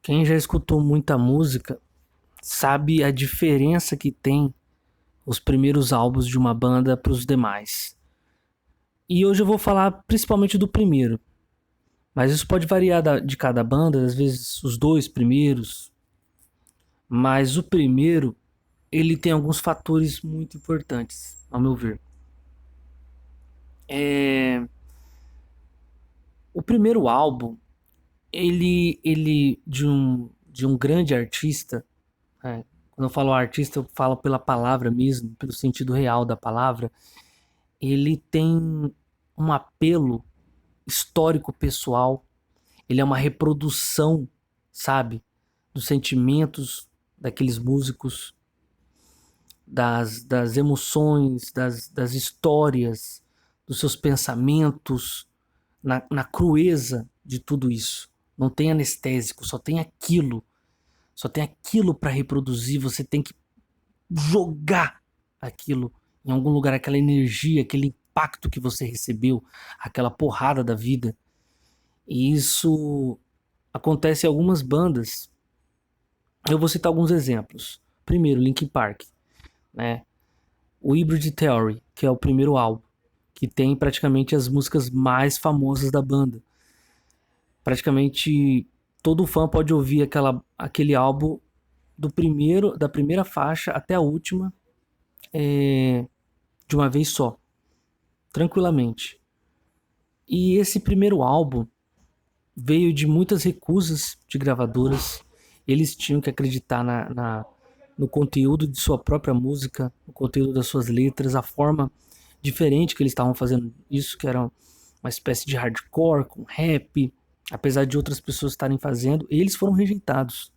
Quem já escutou muita música sabe a diferença que tem os primeiros álbuns de uma banda para os demais. E hoje eu vou falar principalmente do primeiro, mas isso pode variar de cada banda, às vezes os dois primeiros, mas o primeiro ele tem alguns fatores muito importantes, ao meu ver. É... O primeiro álbum, ele de um grande artista. Quando eu falo artista, eu falo pela palavra mesmo, pelo sentido real da palavra. Ele tem um apelo histórico pessoal. Ele é uma reprodução, sabe, dos sentimentos daqueles músicos, das emoções, das histórias, dos seus pensamentos, na crueza de tudo isso. Não tem anestésico, só tem aquilo. Só tem aquilo para reproduzir. Você tem que jogar aquilo em algum lugar, aquela energia, aquele impacto que você recebeu, aquela porrada da vida. E isso acontece em algumas bandas. Eu vou citar alguns exemplos. Primeiro, Linkin Park, né? O Hybrid Theory, que é o primeiro álbum, que tem praticamente as músicas mais famosas da banda. Praticamente todo fã pode ouvir aquele álbum da primeira faixa até a última, de uma vez só, tranquilamente. E esse primeiro álbum veio de muitas recusas de gravadoras. Eles tinham que acreditar no conteúdo de sua própria música, no conteúdo das suas letras, a forma diferente que eles estavam fazendo isso, que era uma espécie de hardcore com rap, apesar de outras pessoas estarem fazendo. Eles foram rejeitados.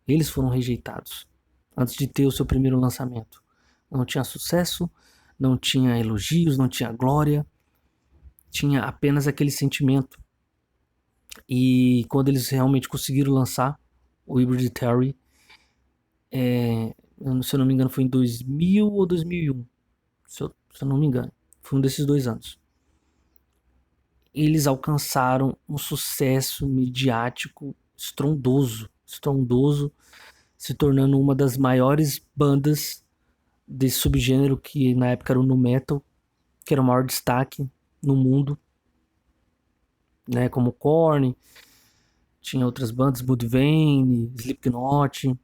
Eles foram rejeitados antes de ter o seu primeiro lançamento. Não tinha sucesso, não tinha elogios, não tinha glória, tinha apenas aquele sentimento. E quando eles realmente conseguiram lançar o Hybrid Theory, se eu não me engano foi em 2000 ou 2001, se eu não me engano, foi um desses 2 anos. Eles alcançaram um sucesso midiático estrondoso, se tornando uma das maiores bandas desse subgênero que na época era o nu metal, que era o maior destaque no mundo, né, como Korn, tinha outras bandas, Mudvayne, Slipknot,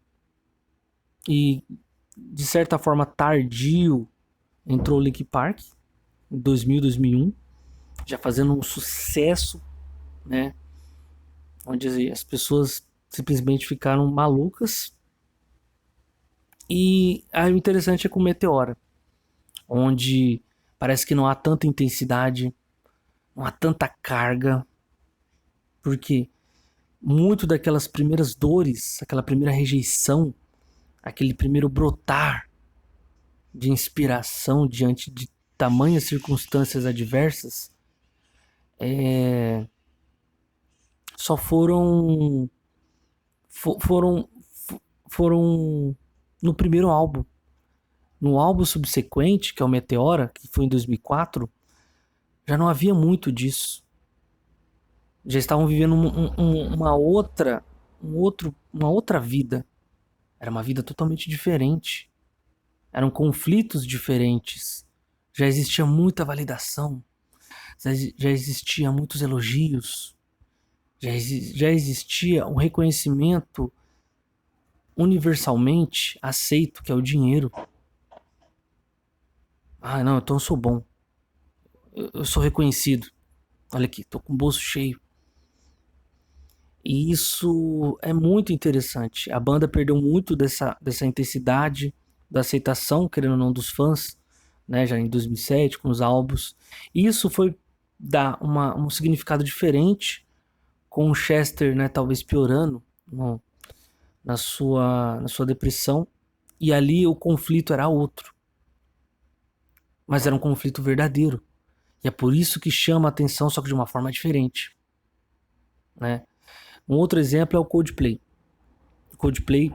e de certa forma tardio entrou o Linkin Park em 2000, 2001, já fazendo um sucesso, né, onde as pessoas simplesmente ficaram malucas. E aí o interessante é com Meteora, onde parece que não há tanta intensidade, não há tanta carga, porque muito daquelas primeiras dores, aquela primeira rejeição, aquele primeiro brotar de inspiração diante de tamanhas circunstâncias adversas, só foram foram no primeiro álbum. No álbum subsequente, que é o Meteora, que foi em 2004, já não havia muito disso. Já estavam vivendo uma outra vida. Era uma vida totalmente diferente. Eram conflitos diferentes. Já existia muita validação. Já existia muitos elogios. Já existia um reconhecimento universalmente aceito, que é o dinheiro. Ah, não, então eu sou bom. Eu sou reconhecido. Olha aqui, tô com o bolso cheio. E isso é muito interessante. A banda perdeu muito dessa intensidade, da aceitação, querendo ou não, dos fãs, né, já em 2007, com os álbuns. E isso foi dar um significado diferente, com o Chester, né, talvez piorando na sua depressão. E ali o conflito era outro. Mas era um conflito verdadeiro. E é por isso que chama a atenção, só que de uma forma diferente, né? Um outro exemplo é o Coldplay. O Coldplay,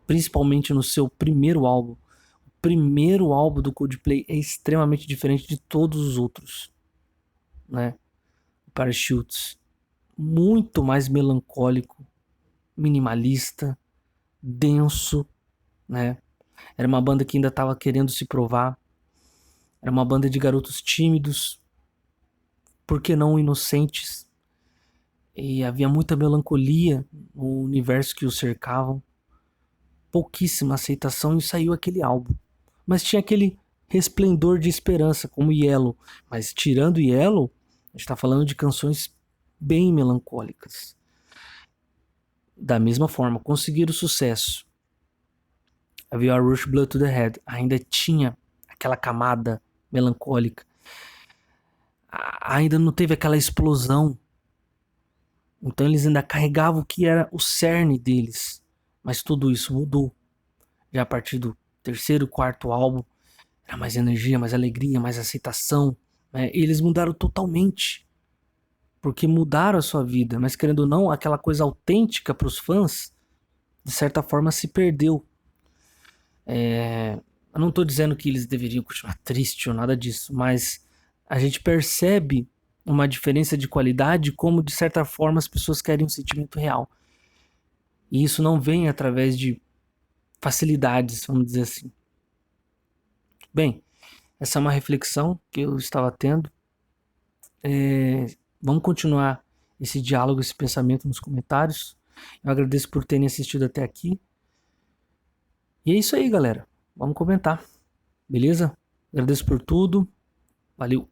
principalmente no seu primeiro álbum. O primeiro álbum do Coldplay é extremamente diferente de todos os outros, né? O Parachutes. muito mais melancólico, minimalista, denso, né? Era uma banda que ainda estava querendo se provar. Era uma banda de garotos tímidos, por que não inocentes? E havia muita melancolia no universo que os cercavam. Pouquíssima aceitação e saiu aquele álbum. Mas tinha aquele resplendor de esperança, como Yellow. Mas tirando Yellow, a gente tá falando de canções bem melancólicas. Da mesma forma, conseguiram sucesso. Havia a Rush Blood to the Head. Ainda tinha aquela camada melancólica. Ainda não teve aquela explosão. Então eles ainda carregavam o que era o cerne deles. Mas tudo isso mudou. Já a partir do terceiro, quarto álbum, era mais energia, mais alegria, mais aceitação. Né? E eles mudaram totalmente. Porque mudaram a sua vida. Mas querendo ou não, aquela coisa autêntica para os fãs, de certa forma, se perdeu. Eu não estou dizendo que eles deveriam continuar tristes ou nada disso, mas a gente percebe uma diferença de qualidade, como de certa forma as pessoas querem um sentimento real. E isso não vem através de facilidades, vamos dizer assim. Bem, essa é uma reflexão que eu estava tendo. Vamos continuar esse diálogo, esse pensamento nos comentários. Eu agradeço por terem assistido até aqui. E é isso aí, galera. Vamos comentar. Beleza? Agradeço por tudo. Valeu.